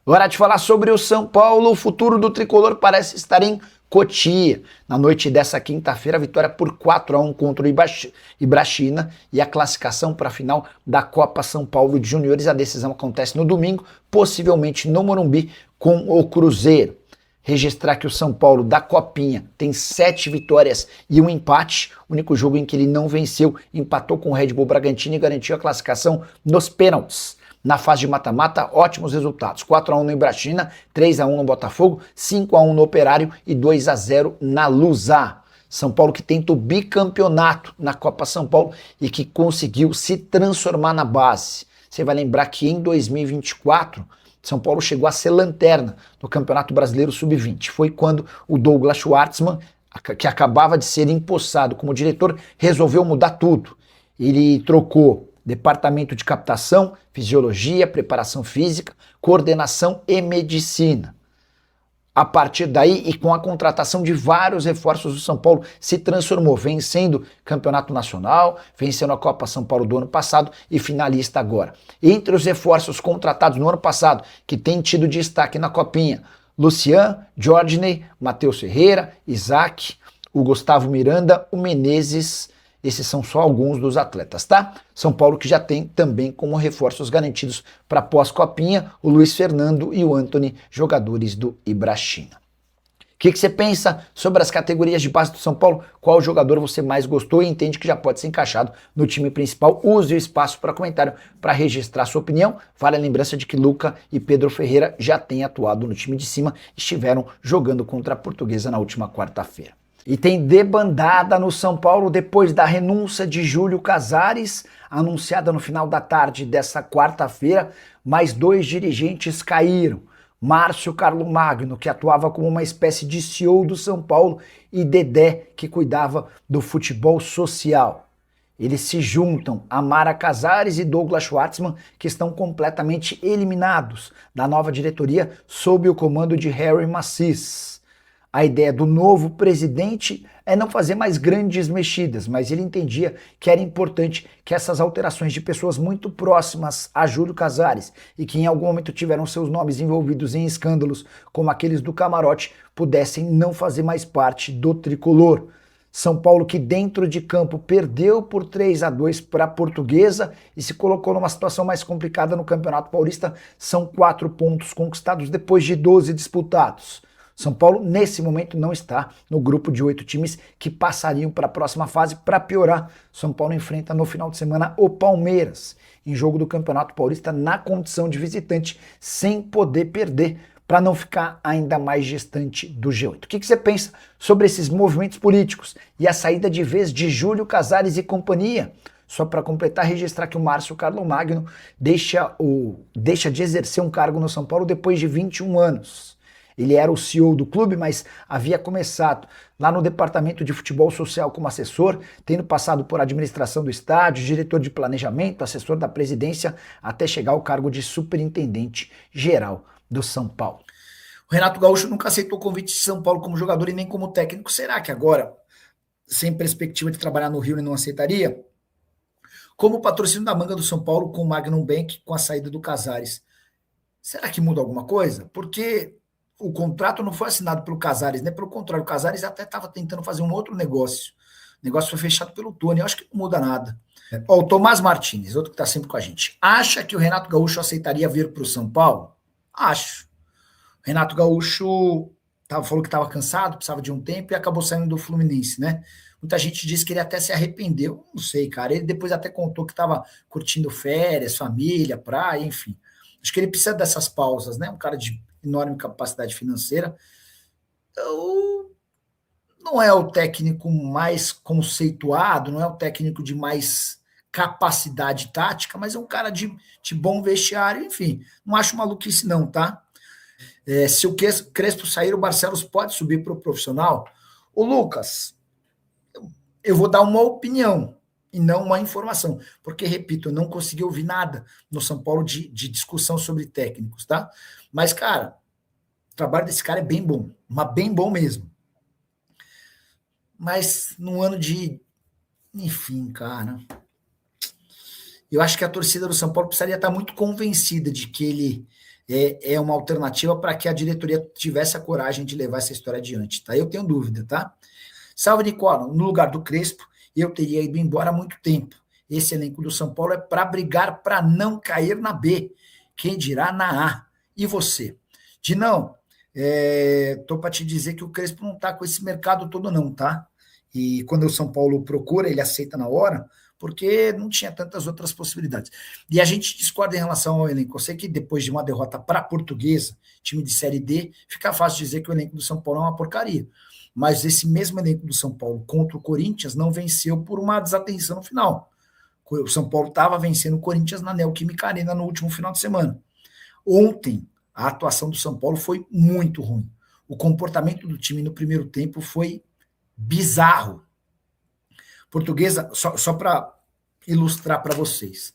Hora de falar sobre o São Paulo. O futuro do tricolor parece estar em Cotia. Na noite dessa quinta-feira, a vitória por 4-1 contra o Ibrachina e a classificação para a final da Copa São Paulo de Juniores. A decisão acontece no domingo, possivelmente no Morumbi, com o Cruzeiro. Registrar que o São Paulo da Copinha tem 7 vitórias e um empate. O único jogo em que ele não venceu, empatou com o Red Bull Bragantino e garantiu a classificação nos pênaltis. Na fase de mata-mata, ótimos resultados. 4-1 no Ibrachina, 3-1 no Botafogo, 5-1 no Operário e 2-0 na Lusa. São Paulo que tenta o bicampeonato na Copa São Paulo e que conseguiu se transformar na base. Você vai lembrar que em 2024, São Paulo chegou a ser lanterna no Campeonato Brasileiro Sub-20. Foi quando o Douglas Schwartzman, que acabava de ser empossado como diretor, resolveu mudar tudo. Ele trocou departamento de captação, fisiologia, preparação física, coordenação e medicina. A partir daí, e com a contratação de vários reforços, o São Paulo se transformou, vencendo Campeonato Nacional, vencendo a Copa São Paulo do ano passado e finalista agora. Entre os reforços contratados no ano passado, que tem tido destaque na Copinha, Lucian, Jorginey, Matheus Ferreira, Isaac, o Gustavo Miranda, o Menezes. Esses são só alguns dos atletas, tá? São Paulo que já tem também como reforços garantidos para pós-copinha o Luiz Fernando e o Antony, jogadores do Ibrachina. O que você pensa sobre as categorias de base do São Paulo? Qual jogador você mais gostou e entende que já pode ser encaixado no time principal? Use o espaço para comentário para registrar sua opinião. Vale a lembrança de que Luca e Pedro Ferreira já têm atuado no time de cima e estiveram jogando contra a Portuguesa na última quarta-feira. E tem debandada no São Paulo depois da renúncia de Júlio Casares, anunciada no final da tarde dessa quarta-feira. Mais 2 dirigentes caíram. Márcio Carlomagno, que atuava como uma espécie de CEO do São Paulo, e Dedé, que cuidava do futebol social. Eles se juntam a Mara Casares e Douglas Schwartzman, que estão completamente eliminados da nova diretoria sob o comando de Harry Macis. A ideia do novo presidente é não fazer mais grandes mexidas, mas ele entendia que era importante que essas alterações de pessoas muito próximas a Júlio Casares e que em algum momento tiveram seus nomes envolvidos em escândalos como aqueles do camarote pudessem não fazer mais parte do tricolor. São Paulo que dentro de campo perdeu por 3-2 para a Portuguesa e se colocou numa situação mais complicada no Campeonato Paulista. São 4 pontos conquistados depois de 12 disputados. São Paulo, nesse momento, não está no grupo de 8 times que passariam para a próxima fase. Para piorar, São Paulo enfrenta no final de semana o Palmeiras, em jogo do Campeonato Paulista, na condição de visitante, sem poder perder, para não ficar ainda mais distante do G8. O que você pensa sobre esses movimentos políticos e a saída de vez de Júlio Casares e companhia? Só para completar, registrar que o Márcio Carlomagno deixa de exercer um cargo no São Paulo depois de 21 anos. Ele era o CEO do clube, mas havia começado lá no departamento de futebol social como assessor, tendo passado por administração do estádio, diretor de planejamento, assessor da presidência, até chegar ao cargo de superintendente geral do São Paulo. O Renato Gaúcho nunca aceitou o convite de São Paulo como jogador e nem como técnico. Será que agora, sem perspectiva de trabalhar no Rio, ele não aceitaria? Como patrocínio da manga do São Paulo com o Magnum Bank, com a saída do Casares. Será que muda alguma coisa? Porque o contrato não foi assinado pelo Casares, né? Pelo contrário, o Casares até estava tentando fazer um outro negócio. O negócio foi fechado pelo Tony. Eu acho que não muda nada. Ó, o Tomás Martins, outro que está sempre com a gente. Acha que o Renato Gaúcho aceitaria vir para o São Paulo? Acho. O Renato Gaúcho falou que estava cansado, precisava de um tempo e acabou saindo do Fluminense, né? Muita gente disse que ele até se arrependeu. Não sei, cara. Ele depois até contou que estava curtindo férias, família, praia, enfim. Acho que ele precisa dessas pausas, né? Um cara de enorme capacidade financeira. Então, não é o técnico mais conceituado, não é o técnico de mais capacidade tática, mas é um cara de bom vestiário, enfim. Não acho maluquice não, tá? Se o Crespo sair, o Barcelos pode subir para o profissional. O Lucas, eu vou dar uma opinião e não uma informação, porque, repito, eu não consegui ouvir nada no São Paulo de discussão sobre técnicos, tá? Mas, cara, o trabalho desse cara é bem bom, mas bem bom mesmo. Mas num ano de... Enfim, cara... Eu acho que a torcida do São Paulo precisaria estar muito convencida de que ele é uma alternativa para que a diretoria tivesse a coragem de levar essa história adiante, tá? Eu tenho dúvida, tá? Salve, Nicola, no lugar do Crespo, eu teria ido embora há muito tempo. Esse elenco do São Paulo é para brigar para não cair na B, quem dirá na A. E você? Dinão, tô para te dizer que o Crespo não está com esse mercado todo não, tá? E quando o São Paulo procura, ele aceita na hora, porque não tinha tantas outras possibilidades. E a gente discorda em relação ao elenco. Eu sei que depois de uma derrota para a Portuguesa, time de Série D, fica fácil dizer que o elenco do São Paulo é uma porcaria. Mas esse mesmo elenco do São Paulo contra o Corinthians não venceu por uma desatenção no final. O São Paulo estava vencendo o Corinthians na Neoquímica Arena no último final de semana. Ontem, a atuação do São Paulo foi muito ruim. O comportamento do time no primeiro tempo foi bizarro. Portuguesa, só para ilustrar para vocês,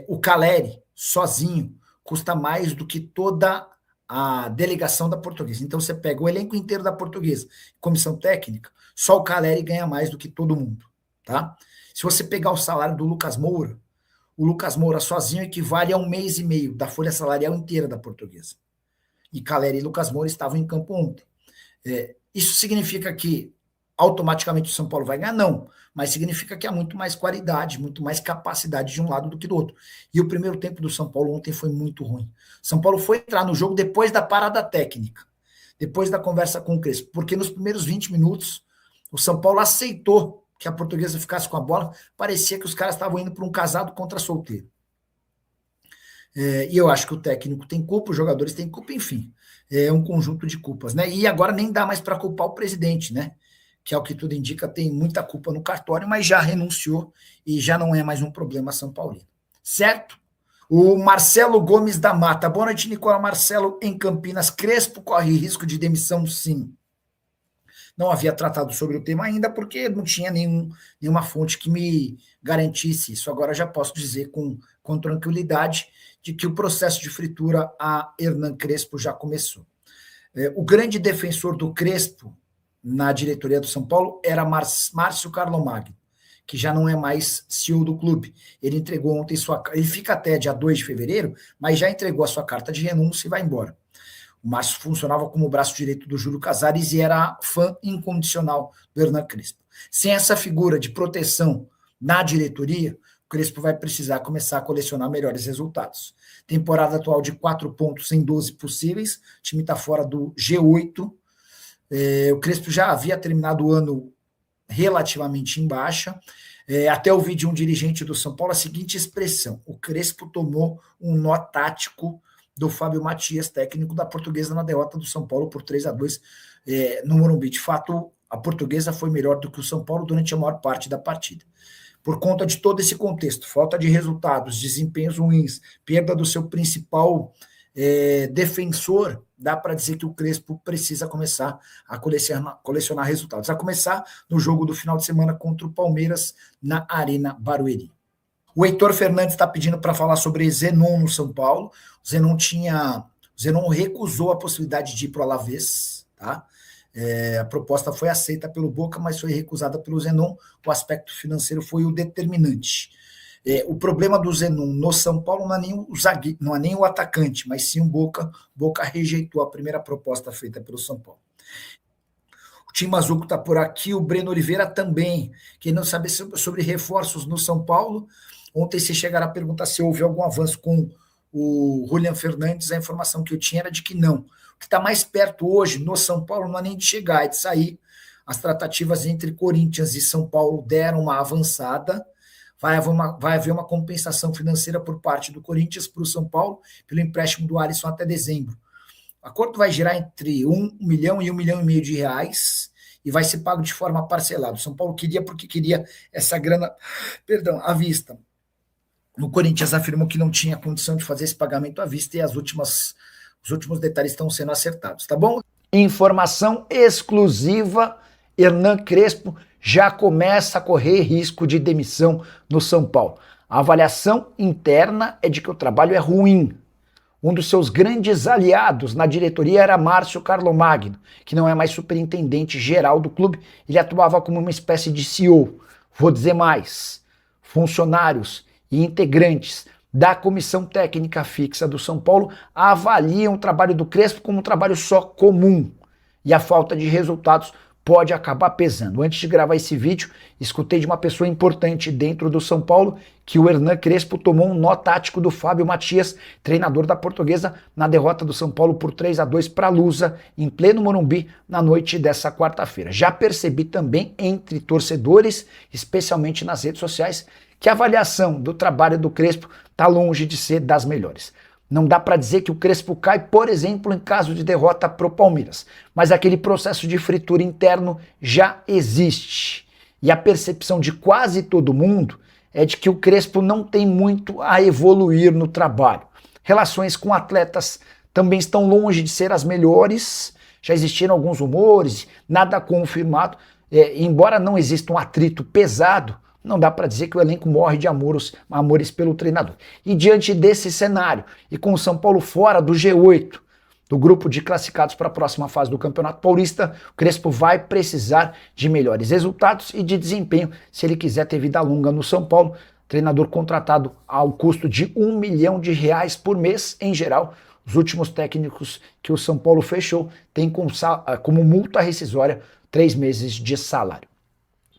o Caleri, sozinho, custa mais do que toda a delegação da Portuguesa. Então, você pega o elenco inteiro da Portuguesa, comissão técnica, só o Caleri ganha mais do que todo mundo, tá? Se você pegar o salário do Lucas Moura, o Lucas Moura sozinho equivale a 1 mês e meio da folha salarial inteira da Portuguesa. E Caleri e Lucas Moura estavam em campo ontem. Isso significa que automaticamente o São Paulo vai ganhar? Não, mas significa que há muito mais qualidade, muito mais capacidade de um lado do que do outro. E o primeiro tempo do São Paulo ontem foi muito ruim. São Paulo foi entrar no jogo depois da parada técnica, depois da conversa com o Crespo, porque nos primeiros 20 minutos o São Paulo aceitou que a Portuguesa ficasse com a bola, parecia que os caras estavam indo para um casado contra solteiro. E eu acho que o técnico tem culpa, os jogadores têm culpa, enfim, é um conjunto de culpas, né? E agora nem dá mais para culpar o presidente, né? Que ao que tudo indica tem muita culpa no cartório, mas já renunciou e já não é mais um problema São Paulino. Certo? O Marcelo Gomes da Mata. Boa noite, Nicola. Marcelo, em Campinas. Crespo corre risco de demissão, sim. Não havia tratado sobre o tema ainda, porque não tinha nenhuma fonte que me garantisse isso. Agora já posso dizer com tranquilidade de que o processo de fritura a Hernan Crespo já começou. O grande defensor do Crespo na diretoria do São Paulo era Márcio Carlomagno, que já não é mais CEO do clube. Ele entregou ontem ele fica até dia 2 de fevereiro, mas já entregou a sua carta de renúncia e vai embora. O Márcio funcionava como o braço direito do Júlio Casares e era fã incondicional do Hernan Crespo. Sem essa figura de proteção na diretoria, o Crespo vai precisar começar a colecionar melhores resultados. Temporada atual de 4 pontos em 12 possíveis, o time está fora do G8. O Crespo já havia terminado o ano relativamente em baixa. Até ouvi de um dirigente do São Paulo a seguinte expressão: o Crespo tomou um nó tático do Fábio Matias, técnico da Portuguesa, na derrota do São Paulo por 3-2 no Morumbi. De fato, a Portuguesa foi melhor do que o São Paulo durante a maior parte da partida. Por conta de todo esse contexto, falta de resultados, desempenhos ruins, perda do seu principal defensor, dá para dizer que o Crespo precisa começar a colecionar resultados. A começar no jogo do final de semana contra o Palmeiras na Arena Barueri. O Heitor Fernandes está pedindo para falar sobre Zenon no São Paulo. O Zenon recusou a possibilidade de ir para o Alavés, tá? A proposta foi aceita pelo Boca, mas foi recusada pelo Zenon. O aspecto financeiro foi o determinante. O problema do Zenon no São Paulo não é nem o atacante, mas sim o Boca. Boca rejeitou a primeira proposta feita pelo São Paulo. O Tim Mazuco está por aqui, o Breno Oliveira também. Quem não sabe sobre reforços no São Paulo, ontem se chegaram a perguntar se houve algum avanço com o Julian Fernandes, a informação que eu tinha era de que não. O que está mais perto hoje no São Paulo não é nem de chegar, é de sair. As tratativas entre Corinthians e São Paulo deram uma avançada. Vai haver uma compensação financeira por parte do Corinthians para o São Paulo, pelo empréstimo do Alisson até dezembro. O acordo vai girar entre 1 milhão e 1,5 milhão de reais e vai ser pago de forma parcelada. O São Paulo queria porque queria essa grana, à vista. O Corinthians afirmou que não tinha condição de fazer esse pagamento à vista e os últimos detalhes estão sendo acertados, tá bom? Informação exclusiva: Hernan Crespo já começa a correr risco de demissão no São Paulo. A avaliação interna é de que o trabalho é ruim. Um dos seus grandes aliados na diretoria era Márcio Carlomagno, que não é mais superintendente geral do clube, ele atuava como uma espécie de CEO. Vou dizer mais: funcionários e integrantes da comissão técnica fixa do São Paulo avaliam o trabalho do Crespo como um trabalho só comum. E a falta de resultados pode acabar pesando. Antes de gravar esse vídeo, escutei de uma pessoa importante dentro do São Paulo que o Hernan Crespo tomou um nó tático do Fábio Matias, treinador da Portuguesa, na derrota do São Paulo por 3-2 para a Lusa, em pleno Morumbi, na noite dessa quarta-feira. Já percebi também entre torcedores, especialmente nas redes sociais, que a avaliação do trabalho do Crespo está longe de ser das melhores. Não dá para dizer que o Crespo cai, por exemplo, em caso de derrota pro Palmeiras, mas aquele processo de fritura interno já existe. E a percepção de quase todo mundo é de que o Crespo não tem muito a evoluir no trabalho. Relações com atletas também estão longe de ser as melhores, já existiram alguns rumores, nada confirmado, embora não exista um atrito pesado, não dá para dizer que o elenco morre de amores pelo treinador. E diante desse cenário, e com o São Paulo fora do G8, do grupo de classificados para a próxima fase do Campeonato Paulista, o Crespo vai precisar de melhores resultados e de desempenho se ele quiser ter vida longa no São Paulo. Treinador contratado ao custo de R$1 milhão por mês, em geral. Os últimos técnicos que o São Paulo fechou têm como multa rescisória 3 meses de salário.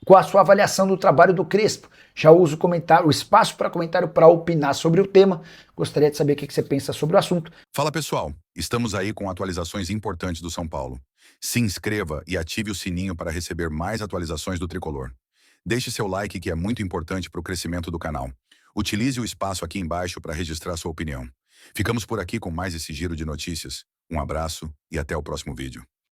Com a sua avaliação do trabalho do Crespo, já uso o espaço para comentário para opinar sobre o tema. Gostaria de saber o que você pensa sobre o assunto. Fala pessoal, estamos aí com atualizações importantes do São Paulo. Se inscreva e ative o sininho para receber mais atualizações do Tricolor. Deixe seu like que é muito importante para o crescimento do canal. Utilize o espaço aqui embaixo para registrar sua opinião. Ficamos por aqui com mais esse giro de notícias. Um abraço e até o próximo vídeo.